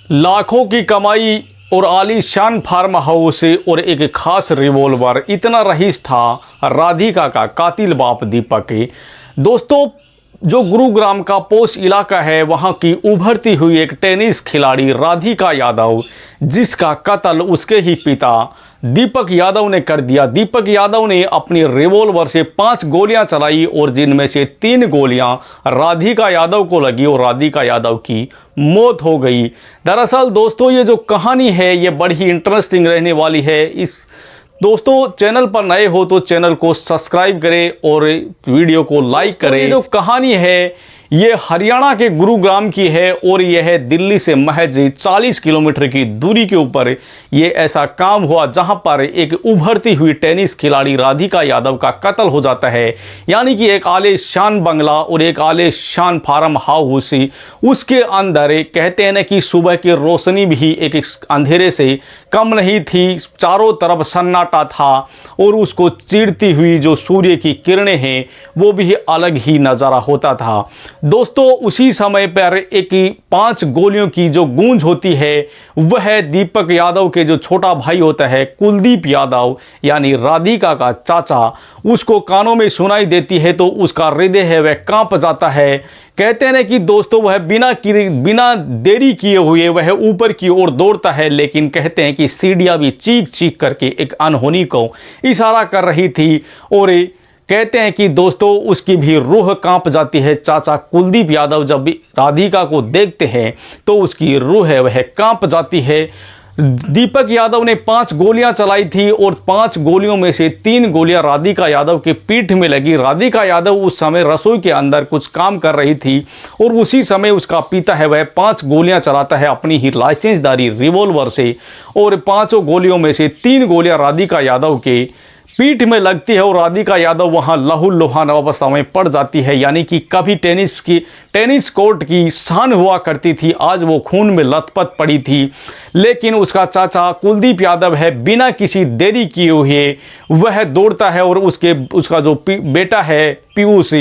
लाखों की कमाई और आलीशान फार्म हाउस और एक खास रिवॉल्वर, इतना रईस था राधिका का कातिल बाप दीपक। दोस्तों, जो गुरुग्राम का पोश इलाका है, वहां की उभरती हुई एक टेनिस खिलाड़ी राधिका यादव, जिसका कत्ल उसके ही पिता दीपक यादव ने कर दिया। दीपक यादव ने अपनी रिवॉल्वर से 5 गोलियां चलाई और जिनमें से 3 गोलियां राधिका यादव को लगी और राधिका यादव की मौत हो गई। दरअसल दोस्तों, ये जो कहानी है ये बड़ी ही इंटरेस्टिंग रहने वाली है। इस दोस्तों, चैनल पर नए हो तो चैनल को सब्सक्राइब करें और वीडियो को लाइक करें। ये जो कहानी है ये हरियाणा के गुरुग्राम की है और यह है दिल्ली से महज 40 किलोमीटर की दूरी के ऊपर ये ऐसा काम हुआ, जहां पर एक उभरती हुई टेनिस खिलाड़ी राधिका यादव का कत्ल हो जाता है। यानी कि एक आलीशान बंगला और एक आलीशान फार्म हाउस, उसके अंदर कहते हैं ना कि सुबह की रोशनी भी एक अंधेरे से कम नहीं थी, चारों तरफ सन्नाटा था और उसको चीरती हुई जो सूर्य की किरणें हैं वो भी अलग ही नज़ारा होता था। दोस्तों, उसी समय पर एक 5 गोलियों की जो गूंज होती है वह दीपक यादव के जो छोटा भाई होता है कुलदीप यादव, यानी राधिका का चाचा, उसको कानों में सुनाई देती है तो उसका हृदय है वह कांप जाता है। कहते हैं कि दोस्तों, वह बिना देरी किए हुए वह ऊपर की ओर दौड़ता है, लेकिन कहते हैं कि सीढ़ियां भी चीख चीख करके एक अनहोनी को इशारा कर रही थी और कहते हैं कि दोस्तों उसकी भी रूह कांप जाती है। चाचा कुलदीप यादव जब भी राधिका को देखते हैं तो उसकी रूह है वह कांप जाती है। दीपक यादव ने 5 गोलियां चलाई थी और 5 गोलियों में से 3 गोलियां राधिका यादव के पीठ में लगी। राधिका यादव उस समय रसोई के अंदर कुछ काम कर रही थी और उसी समय उसका पिता है वह 5 गोलियां चलाता है अपनी ही लाइसेंसदारी रिवॉल्वर से और 5 गोलियों में से 3 गोलियां राधिका यादव के पीठ में लगती है और राधिका यादव वहां लहूलुहान अवस्था में पड़ जाती है। यानी कि कभी टेनिस कोर्ट की शान हुआ करती थी, आज वो खून में लथपथ पड़ी थी। लेकिन उसका चाचा कुलदीप यादव है, बिना किसी देरी किए हुए वह दौड़ता है और उसका जो बेटा है पीयूष,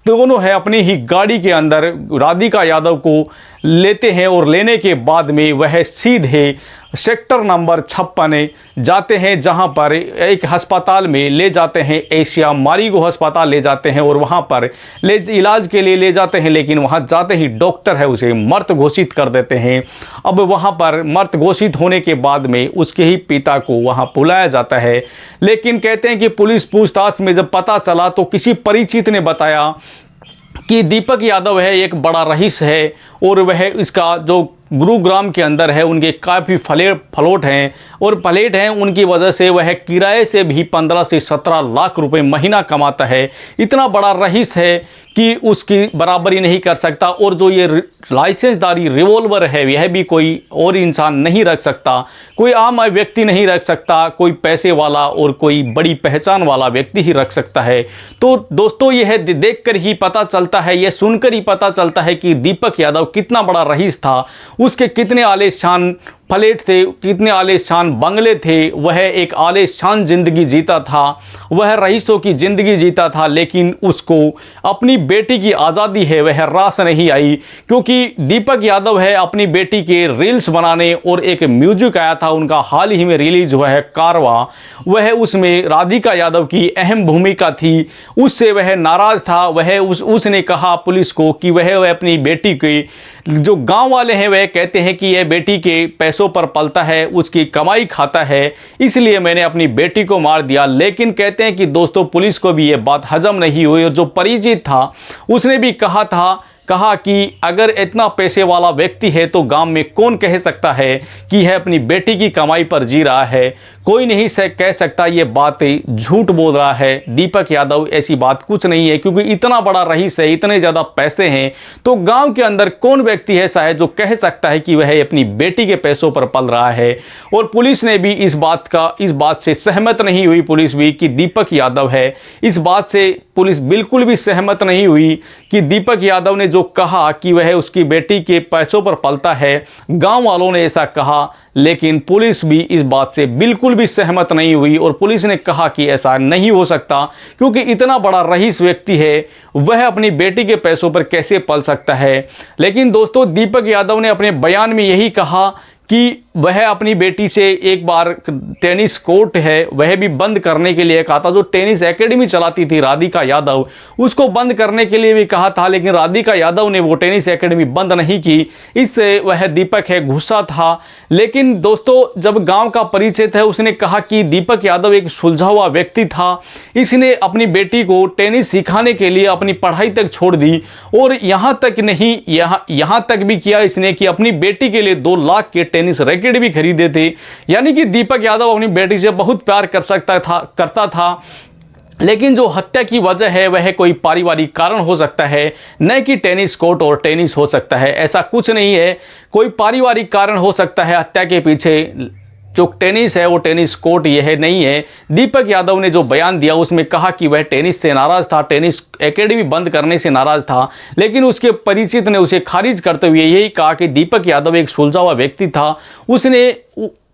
दोनों है अपनी ही गाड़ी के अंदर राधिका यादव को लेते हैं और लेने के बाद में वह सीधे सेक्टर नंबर 56 जाते हैं, जहां पर एक अस्पताल में ले जाते हैं, एशिया मारिगो अस्पताल ले जाते हैं और वहां पर इलाज के लिए ले जाते हैं। लेकिन वहां जाते ही डॉक्टर है उसे मृत घोषित कर देते हैं। अब वहां पर मृत घोषित होने के बाद में उसके ही पिता को वहां बुलाया जाता है। लेकिन कहते हैं कि पुलिस पूछताछ में जब पता चला तो किसी परिचित ने बताया कि दीपक यादव है एक बड़ा रईस है और वह इसका जो गुरुग्राम के अंदर है उनके काफ़ी फ्लैट हैं और प्लेट हैं, उनकी वजह से वह किराए से भी 15 से 17 लाख रुपए महीना कमाता है। इतना बड़ा रईस है कि उसकी बराबरी नहीं कर सकता और जो ये लाइसेंसदारी रिवॉल्वर है यह भी कोई और इंसान नहीं रख सकता, कोई आम व्यक्ति नहीं रख सकता, कोई पैसे वाला और कोई बड़ी पहचान वाला व्यक्ति ही रख सकता है। तो दोस्तों, यह देखकर ही पता चलता है, यह सुनकर ही पता चलता है कि दीपक यादव कितना बड़ा रईस था, उसके कितने आलीशान फ्लैट थे, कितने आलीशान बंगले थे, वह एक आलीशान जिंदगी जीता था, वह रईसों की जिंदगी जीता था। लेकिन उसको अपनी बेटी की आज़ादी है वह रास नहीं आई, क्योंकि दीपक यादव है अपनी बेटी के रील्स बनाने और एक म्यूजिक आया था उनका हाल ही में रिलीज हुआ है कारवा, वह उसमें राधिका यादव की अहम भूमिका थी, उससे वह नाराज़ था। उसने कहा पुलिस को कि वह अपनी बेटी के जो गाँव वाले हैं वह कहते हैं कि यह बेटी के पैसों पर पलता है, उसकी कमाई खाता है, इसलिए मैंने अपनी बेटी को मार दिया। लेकिन कहते हैं कि दोस्तों, पुलिस को भी यह बात हजम नहीं हुई और जो परिचित था उसने भी कहा कि अगर इतना पैसे वाला व्यक्ति है तो गांव में कौन कह सकता है कि यह अपनी बेटी की कमाई पर जी रहा है, कोई नहीं कह सकता ये बातें झूठ बोल रहा है। दीपक यादव ऐसी बात कुछ नहीं है, क्योंकि इतना बड़ा रईस है, इतने ज़्यादा पैसे हैं, तो गांव के अंदर कौन व्यक्ति ऐसा है जो कह सकता है कि वह अपनी बेटी के पैसों पर पल रहा है। और पुलिस ने भी इस बात से सहमत नहीं हुई, पुलिस भी, कि दीपक यादव है, इस बात से पुलिस बिल्कुल भी सहमत नहीं हुई कि दीपक यादव ने जो कहा कि वह उसकी बेटी के पैसों पर पलता है, गांव वालों ने ऐसा कहा, लेकिन पुलिस भी इस बात से बिल्कुल भी सहमत नहीं हुई और पुलिस ने कहा कि ऐसा नहीं हो सकता, क्योंकि इतना बड़ा रईस व्यक्ति है, वह अपनी बेटी के पैसों पर कैसे पल सकता है। लेकिन दोस्तों, दीपक यादव ने अपने बयान में यही कहा कि वह अपनी बेटी से एक बार टेनिस कोर्ट है वह भी बंद करने के लिए कहा था। जो टेनिस एकेडमी चलाती थी राधिका यादव, उसको बंद करने के लिए भी कहा था, लेकिन राधिका यादव ने वो टेनिस एकेडमी बंद नहीं की। इससे वह दीपक है गुस्सा था। लेकिन दोस्तों, जब गांव का परिचय था, उसने कहा कि दीपक यादव एक सुलझा हुआ व्यक्ति था, इसने अपनी बेटी को टेनिस सिखाने के लिए अपनी पढ़ाई तक छोड़ दी और यहाँ तक नहीं, यहाँ तक भी किया इसने कि अपनी बेटी के लिए 2 लाख के टेनिस रैकेट भी खरीदे थे। यानी कि दीपक यादव अपनी बेटी से बहुत प्यार करता था। लेकिन जो हत्या की वजह है वह कोई पारिवारिक कारण हो सकता है, न कि टेनिस कोर्ट और टेनिस हो सकता है। ऐसा कुछ नहीं है, कोई पारिवारिक कारण हो सकता है हत्या के पीछे। जो टेनिस है वो टेनिस कोर्ट यह नहीं है। दीपक यादव ने जो बयान दिया उसमें कहा कि वह टेनिस से नाराज़ था, टेनिस एकेडमी बंद करने से नाराज़ था, लेकिन उसके परिचित ने उसे खारिज करते हुए यही कहा कि दीपक यादव एक सुलझा हुआ व्यक्ति था, उसने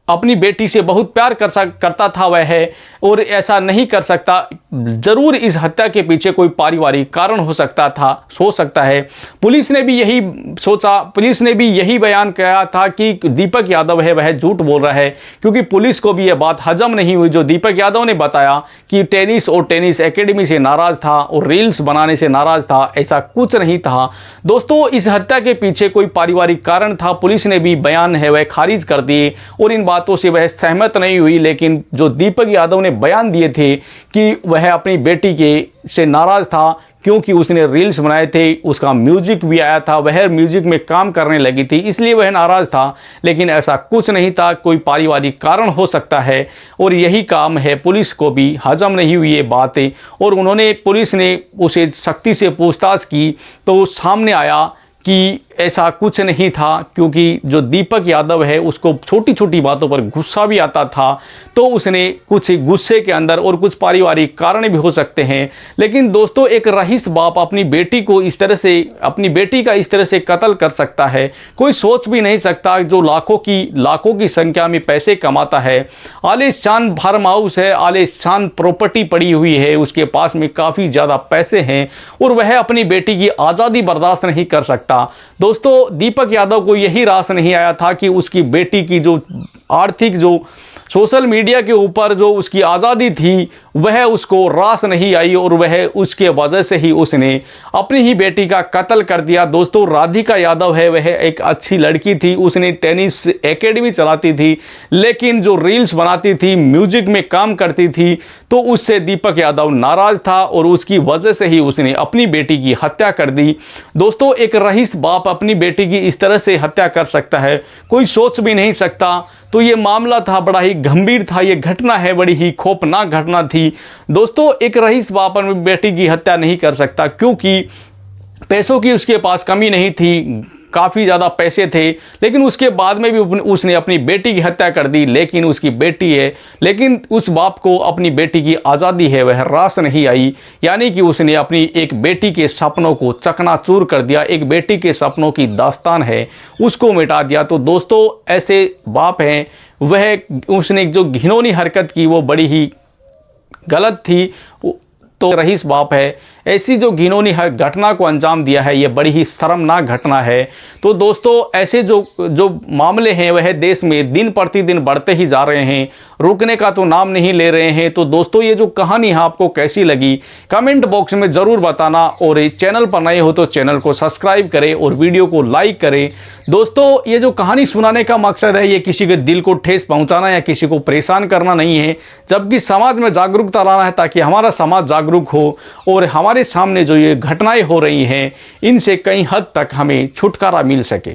अपनी बेटी से बहुत प्यार करता था वह है, और ऐसा नहीं कर सकता। ज़रूर इस हत्या के पीछे कोई पारिवारिक कारण हो सकता है। पुलिस ने भी यही सोचा, पुलिस ने भी यही बयान किया था कि दीपक यादव है वह झूठ बोल रहा है, क्योंकि पुलिस को भी यह बात हजम नहीं हुई जो दीपक यादव ने बताया कि टेनिस और टेनिस एकेडमी से नाराज़ था और रील्स बनाने से नाराज़ था। ऐसा कुछ नहीं था दोस्तों। इस हत्या के पीछे कोई पारिवारिक कारण था। पुलिस ने भी बयान है वह खारिज कर दिए और इन बातों से वह सहमत नहीं हुई। लेकिन जो दीपक यादव ने बयान दिए थे कि वह अपनी बेटी से नाराज़ था क्योंकि उसने रील्स बनाए थे, उसका म्यूजिक भी आया था, वह म्यूजिक में काम करने लगी थी, इसलिए वह नाराज़ था। लेकिन ऐसा कुछ नहीं था, कोई पारिवारिक कारण हो सकता है और यही काम है। पुलिस को भी हजम नहीं हुई ये बातें और पुलिस ने उसे सख्ती से पूछताछ की तो सामने आया कि ऐसा कुछ नहीं था, क्योंकि जो दीपक यादव है उसको छोटी छोटी बातों पर गुस्सा भी आता था, तो उसने कुछ गुस्से के अंदर और कुछ पारिवारिक कारण भी हो सकते हैं। लेकिन दोस्तों, एक रईस बाप अपनी बेटी को इस तरह से, अपनी बेटी का इस तरह से कत्ल कर सकता है, कोई सोच भी नहीं सकता। जो लाखों की संख्या में पैसे कमाता है, आलीशान फार्म हाउस है, आलीशान प्रॉपर्टी पड़ी हुई है, उसके पास में काफ़ी ज़्यादा पैसे हैं और वह अपनी बेटी की आज़ादी बर्दाश्त नहीं कर सकता। दोस्तों, दीपक यादव को यही रास नहीं आया था कि उसकी बेटी की जो आर्थिक, जो सोशल मीडिया के ऊपर जो उसकी आज़ादी थी वह उसको रास नहीं आई और वह उसके वजह से ही उसने अपनी ही बेटी का कत्ल कर दिया। दोस्तों, राधिका यादव है वह एक अच्छी लड़की थी, उसने टेनिस एकेडमी चलाती थी, लेकिन जो रील्स बनाती थी, म्यूजिक में काम करती थी, तो उससे दीपक यादव नाराज़ था और उसकी वजह से ही उसने अपनी बेटी की हत्या कर दी। दोस्तों, एक रईस बाप अपनी बेटी की इस तरह से हत्या कर सकता है, कोई सोच भी नहीं सकता। तो ये मामला था, बड़ा ही गंभीर था, ये घटना है बड़ी ही खौफनाक घटना थी। दोस्तों, एक रईस बाप अपनी बेटी की हत्या नहीं कर सकता, क्योंकि पैसों की उसके पास कमी नहीं थी, काफ़ी ज़्यादा पैसे थे, लेकिन उसके बाद में भी उसने अपनी बेटी की हत्या कर दी। लेकिन उसकी बेटी है, लेकिन उस बाप को अपनी बेटी की आज़ादी है वह रास नहीं आई, यानी कि उसने अपनी एक बेटी के सपनों को चकनाचूर कर दिया, एक बेटी के सपनों की दास्तान है उसको मिटा दिया। तो दोस्तों, ऐसे बाप हैं, उसने जो घिनौनी हरकत की वो बड़ी ही गलत थी। तो रईस बाप है, ऐसी जो घिनौनी हर घटना को अंजाम दिया है, ये बड़ी ही शर्मनाक घटना है। तो दोस्तों, ऐसे जो मामले हैं वह देश में दिन प्रतिदिन बढ़ते ही जा रहे हैं, रुकने का तो नाम नहीं ले रहे हैं। तो दोस्तों, ये जो कहानी है आपको कैसी लगी कमेंट बॉक्स में ज़रूर बताना, और चैनल पर नए हो तो चैनल को सब्सक्राइब करें और वीडियो को लाइक करें। दोस्तों, ये जो कहानी सुनाने का मकसद है ये किसी के दिल को ठेस पहुँचाना या किसी को परेशान करना नहीं है, जबकि समाज में जागरूकता लाना है, ताकि हमारा समाज जागरूक हो और हमारे सामने जो ये घटनाएं हो रही हैं इनसे कई हद तक हमें छुटकारा मिल सके।